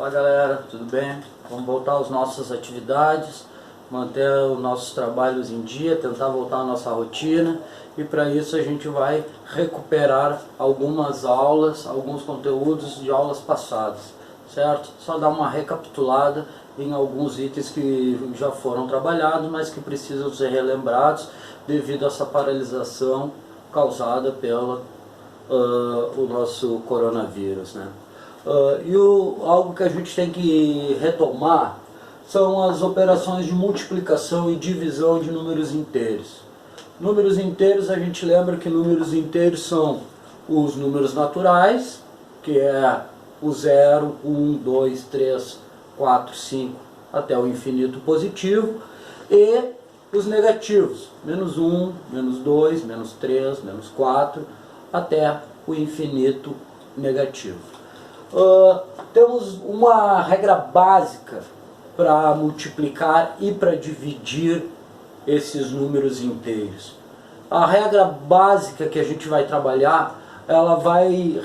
Olá galera, tudo bem? Vamos voltar às nossas atividades, manter os nossos trabalhos em dia, tentar voltar à nossa rotina, e para isso a gente vai recuperar algumas aulas, alguns conteúdos de aulas passadas, certo? Só dar uma recapitulada em alguns itens que já foram trabalhados, mas que precisam ser relembrados devido a essa paralisação causada pelo o nosso coronavírus, né? Algo que a gente tem que retomar são as operações de multiplicação e divisão de números inteiros. Números inteiros, a gente lembra que números inteiros são os números naturais, que é o 0, 1, 2, 3, 4, 5, até o infinito positivo, e os negativos, menos 1, menos 2, menos 3, menos 4, até o infinito negativo. Temos uma regra básica para multiplicar e para dividir esses números inteiros. A regra básica que a gente vai trabalhar, ela vai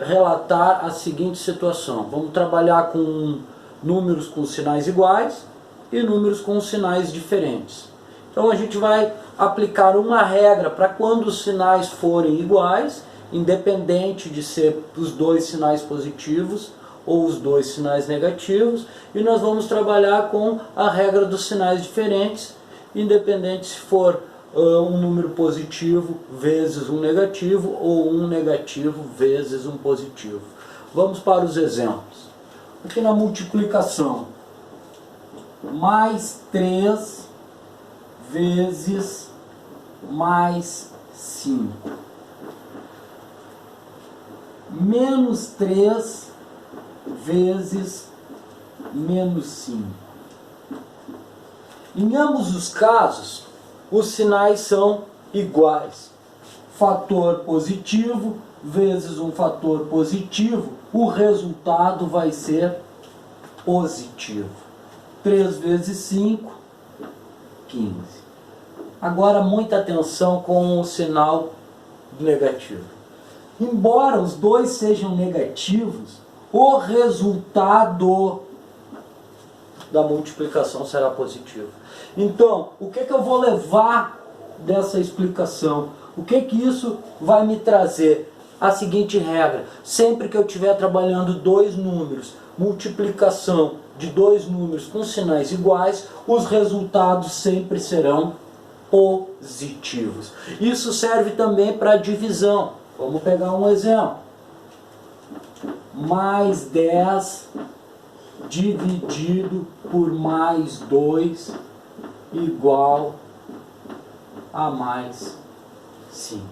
relatar a seguinte situação. Vamos trabalhar com números com sinais iguais e números com sinais diferentes. Então a gente vai aplicar uma regra para quando os sinais forem iguais, independente de ser os dois sinais positivos ou os dois sinais negativos, e nós vamos trabalhar com a regra dos sinais diferentes, independente se for um número positivo vezes um negativo ou um negativo vezes um positivo. Vamos para os exemplos. Aqui na multiplicação, mais 3 vezes mais 5. Menos 3 vezes menos 5. Em ambos os casos, os sinais são iguais. Fator positivo vezes um fator positivo, o resultado vai ser positivo. 3 vezes 5, 15. Agora muita atenção com o sinal negativo. Embora os dois sejam negativos, o resultado da multiplicação será positivo. Então, o que eu vou levar dessa explicação? O que isso vai me trazer? A seguinte regra: sempre que eu estiver trabalhando dois números, multiplicação de dois números com sinais iguais, os resultados sempre serão positivos. Isso serve também para divisão. Vamos pegar um exemplo. Mais 10 dividido por mais 2 igual a mais 5.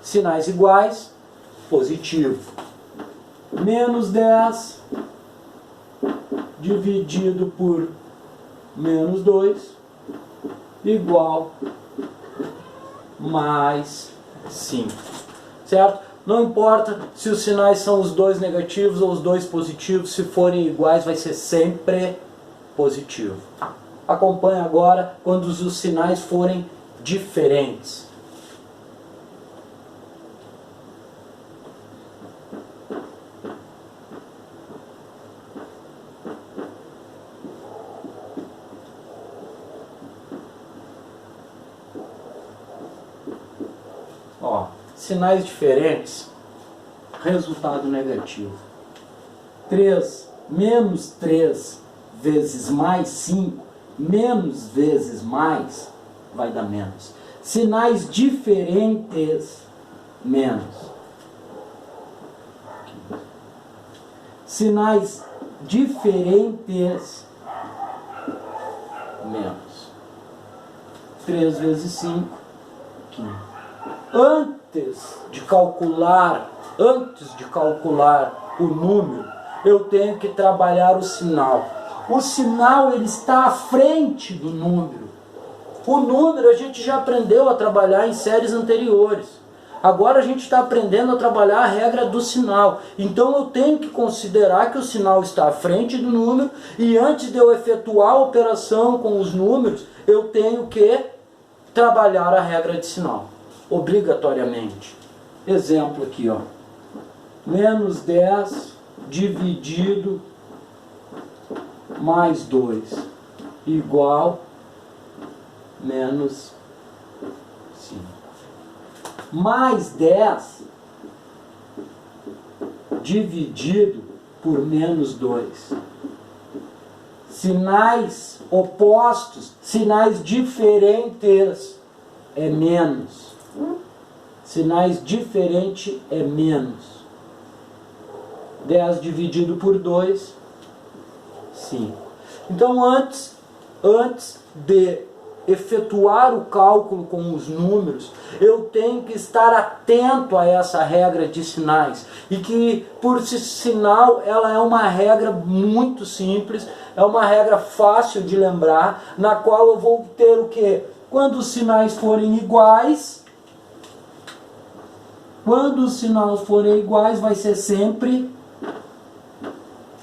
Sinais iguais, positivo. Menos 10 dividido por menos 2 igual mais 5. Certo? Não importa se os sinais são os dois negativos ou os dois positivos, se forem iguais vai ser sempre positivo. Acompanhe agora quando os sinais forem diferentes. Ó, sinais diferentes, resultado negativo. Menos 3 vezes mais 5, menos vezes mais, vai dar menos. Sinais diferentes, menos. Sinais diferentes, menos. 3 vezes 5, 15. Antes de calcular o número, eu tenho que trabalhar o sinal. O sinal, ele está à frente do número. O número a gente já aprendeu a trabalhar em séries anteriores. Agora a gente está aprendendo a trabalhar a regra do sinal. Então eu tenho que considerar que o sinal está à frente do número, e antes de eu efetuar a operação com os números, eu tenho que trabalhar a regra de sinal, obrigatoriamente. Exemplo aqui, ó. Menos 10 dividido mais 2 igual menos 5. Mais 10 dividido por menos 2. Sinais opostos, sinais diferentes é menos. Sinais diferentes é menos. 10 dividido por 2, 5. Então, antes de efetuar o cálculo com os números, eu tenho que estar atento a essa regra de sinais. E que, por sinal, ela é uma regra muito simples, é uma regra fácil de lembrar, na qual eu vou ter o quê? Quando os sinais forem iguais, vai ser sempre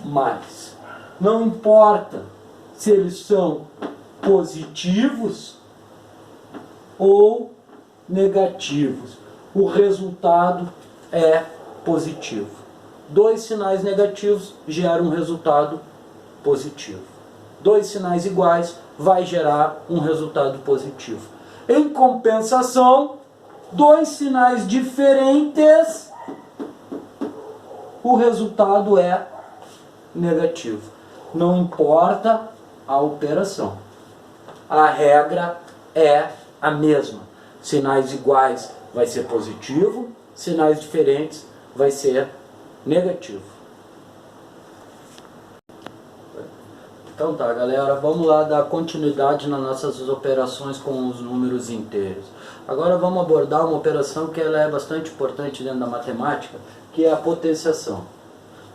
mais. Não importa se eles são positivos ou negativos, o resultado é positivo. 2 sinais negativos geram um resultado positivo. 2 sinais iguais vai gerar um resultado positivo. Em compensação, 2 sinais diferentes, o resultado é negativo. Não importa a operação. A regra é a mesma. Sinais iguais vai ser positivo, sinais diferentes vai ser negativo. Então tá, galera, vamos lá dar continuidade nas nossas operações com os números inteiros. Agora vamos abordar uma operação que ela é bastante importante dentro da matemática, que é a potenciação.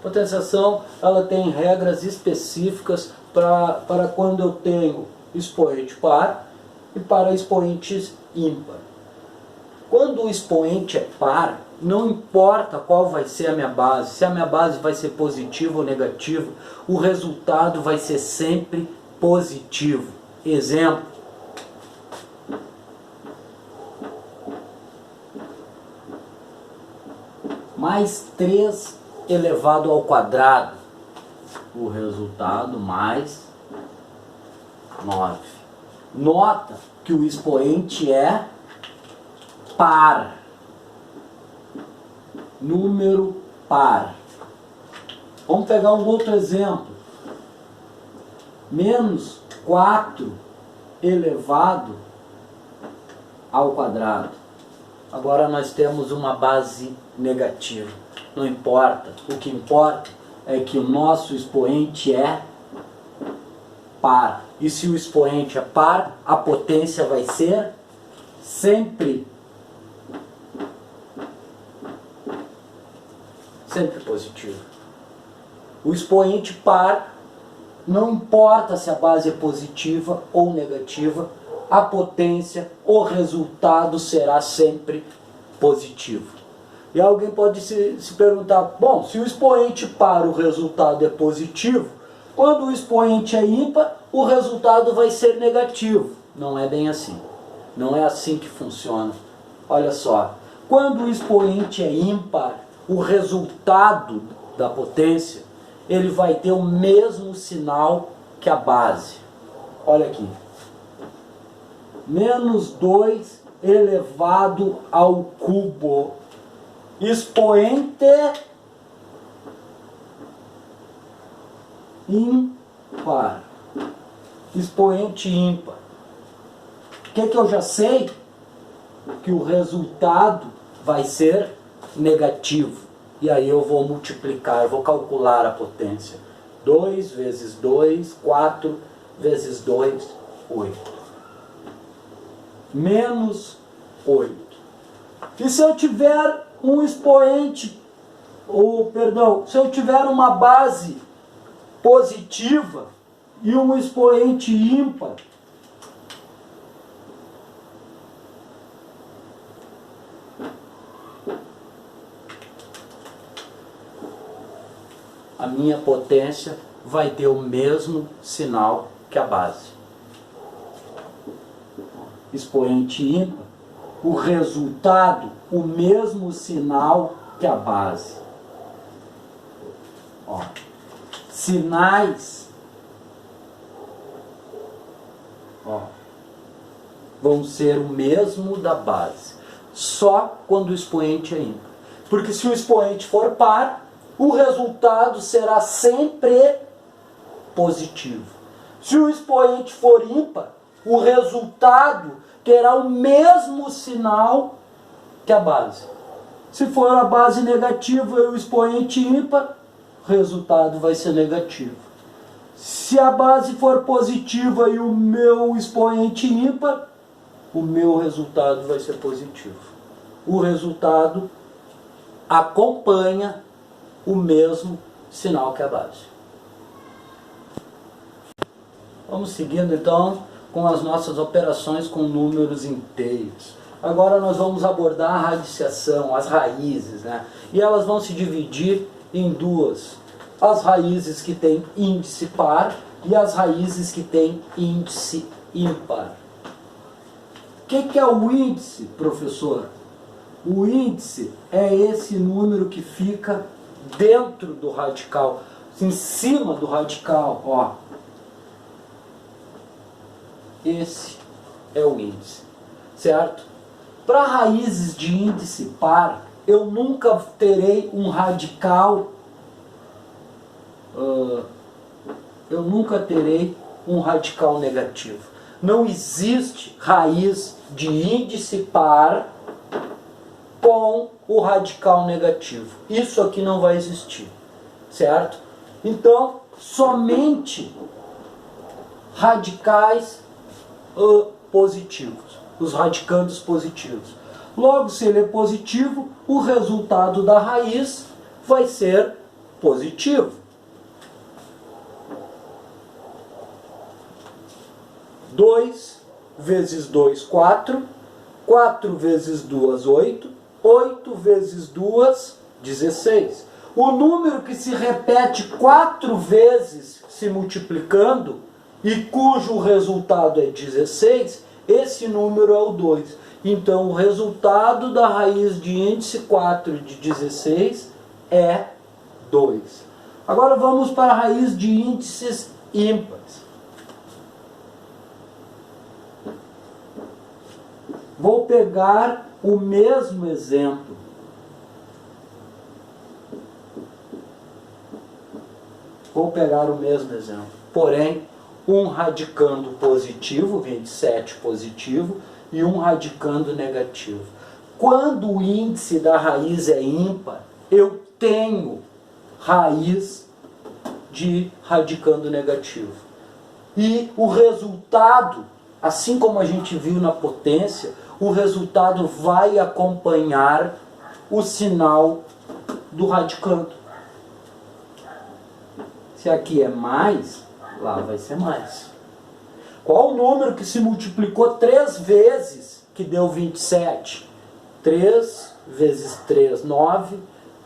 Potenciação, ela tem regras específicas para quando eu tenho expoente par e para expoentes ímpar. Quando o expoente é par, não importa qual vai ser a minha base, se a minha base vai ser positiva ou negativa, o resultado vai ser sempre positivo. Exemplo: mais 3 elevado ao quadrado, o resultado mais 9. Nota que o expoente é par, número par. Vamos pegar um outro exemplo. Menos 4 elevado ao quadrado. Agora nós temos uma base negativa. Não importa. O que importa é que o nosso expoente é par. E se o expoente é par, a potência vai ser sempre positiva. O expoente par, não importa se a base é positiva ou negativa, a potência, o resultado será sempre positivo. E alguém pode se perguntar, bom, se o expoente par, o resultado é positivo, quando o expoente é ímpar, o resultado vai ser negativo. Não é bem assim. Não é assim que funciona. Olha só, quando o expoente é ímpar, o resultado da potência, ele vai ter o mesmo sinal que a base. Olha aqui. Menos 2 elevado ao cubo. Expoente ímpar. Expoente ímpar. O que eu já sei? Que o resultado vai ser negativo. E aí eu vou multiplicar, eu vou calcular a potência. 2 vezes 2, 4 vezes 2, 8. Menos 8. E se eu tiver um expoente, se eu tiver uma base positiva e um expoente ímpar, a minha potência vai ter o mesmo sinal que a base. Expoente ímpar, o resultado, o mesmo sinal que a base. Ó, sinais vão ser o mesmo da base, só quando o expoente é ímpar. Porque se o expoente for par, o resultado será sempre positivo. Se o expoente for ímpar, o resultado terá o mesmo sinal que a base. Se for a base negativa e o expoente ímpar, o resultado vai ser negativo. Se a base for positiva e o meu expoente ímpar, o meu resultado vai ser positivo. O resultado acompanha o mesmo sinal que a base. Vamos seguindo então com as nossas operações com números inteiros. Agora nós vamos abordar a radiciação, as raízes, né? E elas vão se dividir em duas. As raízes que têm índice par e as raízes que têm índice ímpar. O que é o índice, professor? O índice é esse número que fica dentro do radical, em cima do radical, ó. Esse é o índice, certo? Para raízes de índice par, eu nunca terei um radical, negativo. Não existe raiz de índice par com o radical negativo. Isso aqui não vai existir, certo? Então, somente radicais positivos, os radicandos positivos. Logo, se ele é positivo, o resultado da raiz vai ser positivo. 2 vezes 2, 4. 4 vezes 2, 8. 8 vezes 2, 16. O número que se repete 4 vezes se multiplicando e cujo resultado é 16, esse número é o 2. Então, o resultado da raiz de índice 4 de 16 é 2. Agora vamos para a raiz de índices ímpares. Vou pegar o mesmo exemplo. Porém, um radicando positivo, 27 positivo, e um radicando negativo. Quando o índice da raiz é ímpar, eu tenho raiz de radicando negativo. E o resultado, assim como a gente viu na potência, o resultado vai acompanhar o sinal do radicando. Se aqui é mais, lá vai ser mais. Qual o número que se multiplicou 3 vezes, que deu 27? 3 vezes 3, 9,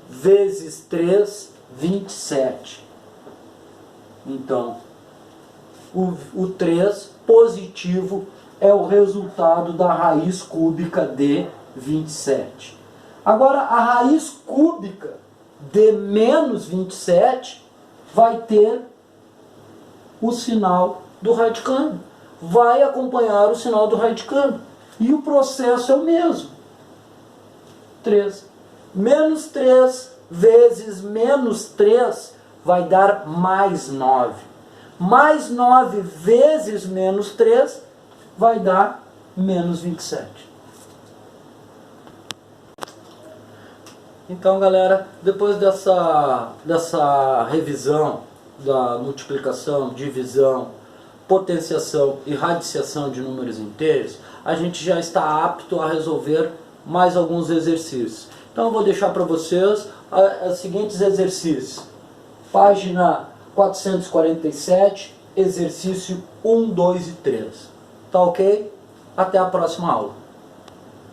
vezes 3, 27. Então, o 3 positivo é o resultado da raiz cúbica de 27. Agora, a raiz cúbica de menos 27 vai ter o sinal do radicando. Vai acompanhar o sinal do radicando. E o processo é o mesmo. 3. Menos 3 vezes menos 3 vai dar mais 9. Mais 9 vezes menos 3 vai dar menos 27. Então, galera, depois dessa revisão da multiplicação, divisão, potenciação e radiciação de números inteiros, a gente já está apto a resolver mais alguns exercícios. Então eu vou deixar para vocês os seguintes exercícios. Página 447, exercício 1, 2 e 3. Tá ok? Até a próxima aula.